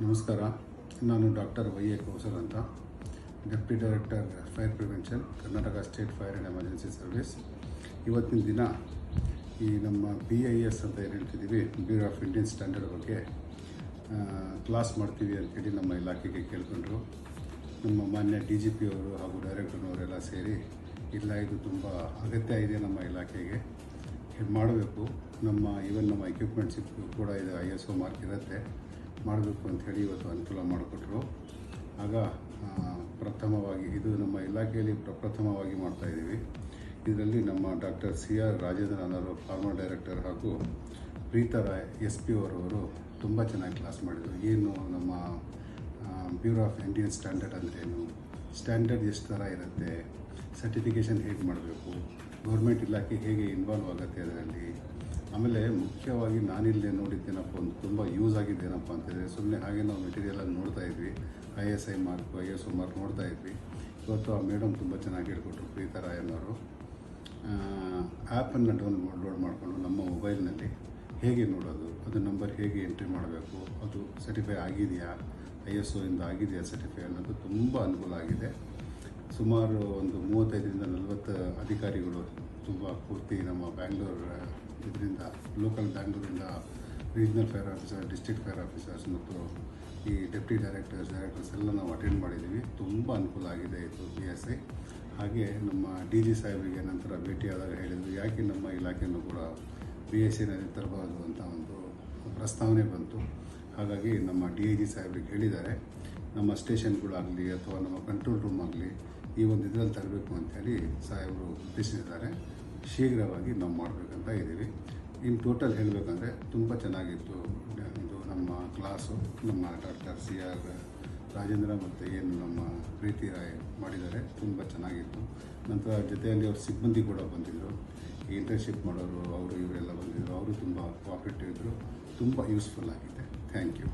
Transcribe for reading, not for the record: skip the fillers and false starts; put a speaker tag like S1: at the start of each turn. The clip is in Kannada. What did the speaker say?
S1: ನಮಸ್ಕಾರ. ನಾನು ಡಾಕ್ಟರ್ ವೈ.ಎ. ಕೌಸರ್ ಅಂತ, deputy director fire prevention, Karnataka state fire and emergency service. ಇವತ್ತಿನ ದಿನ ಈ ನಮ್ಮ BIS ಅಂತ ಏನು ಹೇಳ್ತಿದ್ದೀವಿ, ಬ್ಯೂರೋ ಆಫ್ ಇಂಡಿಯನ್ ಸ್ಟ್ಯಾಂಡರ್ಡ್ ಬಗ್ಗೆ ಕ್ಲಾಸ್ ಮಾಡ್ತೀವಿ ಅಂತೇಳಿ ನಮ್ಮ ಇಲಾಖೆಗೆ ಕೇಳ್ಕೊಂಡ್ರು. ನಮ್ಮ ಮಾನ್ಯ DGP ಅವರು ಹಾಗೂ ಡೈರೆಕ್ಟರ್ನವರೆಲ್ಲ ಸೇರಿ, ಇಲ್ಲ ಇದು ತುಂಬ ಅಗತ್ಯ ಇದೆ ನಮ್ಮ ಇಲಾಖೆಗೆ, ಮಾಡಬೇಕು, ನಮ್ಮ ಎಕ್ವಿಪ್ಮೆಂಟ್ಸ್ ಕೂಡ ಇದು ISO ಮಾರ್ಕ್ ಇರುತ್ತೆ, ಮಾಡಬೇಕು ಅಂಥೇಳಿ ಇವತ್ತು ಅನುಕೂಲ ಮಾಡಿಕೊಟ್ರು. ಆಗ ಪ್ರಥಮವಾಗಿ ಇದು ನಮ್ಮ ಇಲಾಖೆಯಲ್ಲಿ ಪ್ರಪ್ರಥಮವಾಗಿ ಮಾಡ್ತಾಯಿದ್ದೀವಿ. ಇದರಲ್ಲಿ ನಮ್ಮ ಡಾಕ್ಟರ್ CR ರಾಜೇಂದ್ರನ್ ಅವರು ಫಾರ್ಮರ್ ಡೈರೆಕ್ಟರ್ ಹಾಗೂ ಪ್ರೀತಾ ರಾಯ್ SP ಅವರವರು ತುಂಬ ಚೆನ್ನಾಗಿ ಕ್ಲಾಸ್ ಮಾಡಿದರು. ಏನು ನಮ್ಮ ಬ್ಯೂರೋ ಆಫ್ ಇಂಡಿಯನ್ ಸ್ಟ್ಯಾಂಡರ್ಡ್ ಅಂದ್ರೇನು, ಸ್ಟ್ಯಾಂಡರ್ಡ್ ಎಷ್ಟು ಥರ ಇರುತ್ತೆ, ಸರ್ಟಿಫಿಕೇಷನ್ ಹೇಗೆ ಮಾಡಬೇಕು, ಗೌರ್ಮೆಂಟ್ ಇಲಾಖೆ ಹೇಗೆ ಇನ್ವಾಲ್ವ್ ಆಗುತ್ತೆ ಅದರಲ್ಲಿ. ಆಮೇಲೆ ಮುಖ್ಯವಾಗಿ ನಾನಿಲ್ಲದೆ ನೋಡಿದ್ದೇನಪ್ಪ, ಒಂದು ತುಂಬ ಯೂಸ್ ಆಗಿದ್ದೇನಪ್ಪ ಅಂತಂದರೆ, ಸುಮ್ಮನೆ ಹಾಗೆ ನಾವು ಮೆಟೀರಿಯಲಲ್ಲಿ ನೋಡ್ತಾ ಇದ್ವಿ, ISI ಮಾರ್ಕ್ ISO ಮಾರ್ಕ್ ನೋಡ್ತಾ ಇದ್ವಿ. ಇವತ್ತು ಆ ಮೇಡಮ್ ತುಂಬ ಚೆನ್ನಾಗಿ ಹೇಳ್ಕೊಟ್ರು, ಪ್ರೀತಾ ರಾಯನವರು. ಆ್ಯಪನ್ನು ಡೌನ್ಲೋಡ್ ಮಾಡಿಕೊಂಡು ನಮ್ಮ ಮೊಬೈಲ್ನಲ್ಲಿ ಹೇಗೆ ನೋಡೋದು, ಅದು ನಂಬರ್ ಹೇಗೆ ಎಂಟ್ರಿ ಮಾಡಬೇಕು, ಅದು ಸರ್ಟಿಫೈ ಆಗಿದೆಯಾ, ISO ಇಂದ ಆಗಿದೆಯಾ ಸರ್ಟಿಫೈ ಅನ್ನೋದು ತುಂಬ ಅನುಕೂಲ ಆಗಿದೆ. ಸುಮಾರು ಒಂದು 35ರಿಂದ 40 ಅಧಿಕಾರಿಗಳು ತುಂಬ ಪೂರ್ತಿ ನಮ್ಮ ಬ್ಯಾಂಗ್ಳೂರು ಇದರಿಂದ, ಲೋಕಲ್ ಬ್ಯಾಂಗ್ಳೂರಿಂದ regional fire officer, district fire officers ಮತ್ತು ಈ ಡೆಪ್ಟಿ ಡೈರೆಕ್ಟರ್ಸ್ ಎಲ್ಲ ನಾವು ಅಟೆಂಡ್ ಮಾಡಿದ್ದೀವಿ. ತುಂಬ ಅನುಕೂಲ ಆಗಿದೆ ಇದು BSI. ಹಾಗೆ ನಮ್ಮ DG ಸಾಹೇಬರಿಗೆ ನಂತರ ಭೇಟಿಯಾದಾಗ ಹೇಳಿದರು, ಯಾಕೆ ನಮ್ಮ ಇಲಾಖೆಯನ್ನು ಕೂಡ BSIನಲ್ಲಿ ತರಬಾರ್ದು ಅಂತ ಒಂದು ಪ್ರಸ್ತಾವನೆ ಬಂತು. ಹಾಗಾಗಿ ನಮ್ಮ DIG ಸಾಹೇಬರಿಗೆ ಹೇಳಿದ್ದಾರೆ, ನಮ್ಮ ಸ್ಟೇಷನ್ಗಳಾಗಲಿ ಅಥವಾ ನಮ್ಮ ಕಂಟ್ರೋಲ್ ರೂಮ್ ಆಗಲಿ ಈ ಒಂದು ಇದರಲ್ಲಿ ತರಬೇಕು ಅಂಥೇಳಿ ಸಾಹೇಬರು ಉದ್ದೇಶಿಸಿದ್ದಾರೆ. ಶೀಘ್ರವಾಗಿ ನಾವು ಮಾಡಬೇಕಂತ ಇದ್ದೀವಿ. ಇನ್ನು ಟೋಟಲ್ ಹೇಳಬೇಕಂದ್ರೆ ತುಂಬ ಚೆನ್ನಾಗಿತ್ತು ಇದು ನಮ್ಮ ಕ್ಲಾಸು. ನಮ್ಮ ಡಾಕ್ಟರ್ CR ರಾಜೇಂದ್ರ ಮತ್ತು ಏನು ನಮ್ಮ ಪ್ರೀತಿ ರಾಯ್ ಮಾಡಿದ್ದಾರೆ, ತುಂಬ ಚೆನ್ನಾಗಿತ್ತು. ನಂತರ ಜೊತೆಯಲ್ಲಿ ಅವ್ರ ಸಿಬ್ಬಂದಿ ಕೂಡ ಬಂದಿದ್ದರು, ಈ ಇಂಟರ್ನ್ಶಿಪ್ ಮಾಡೋರು ಅವರು ಇವರೆಲ್ಲ ಬಂದಿದ್ದರು. ಅವರು ತುಂಬ ಕೋಆಪ್ರೇಟಿವ್ ಇದ್ದರು, ತುಂಬ ಯೂಸ್ಫುಲ್ ಆಗಿದೆ. Thank you.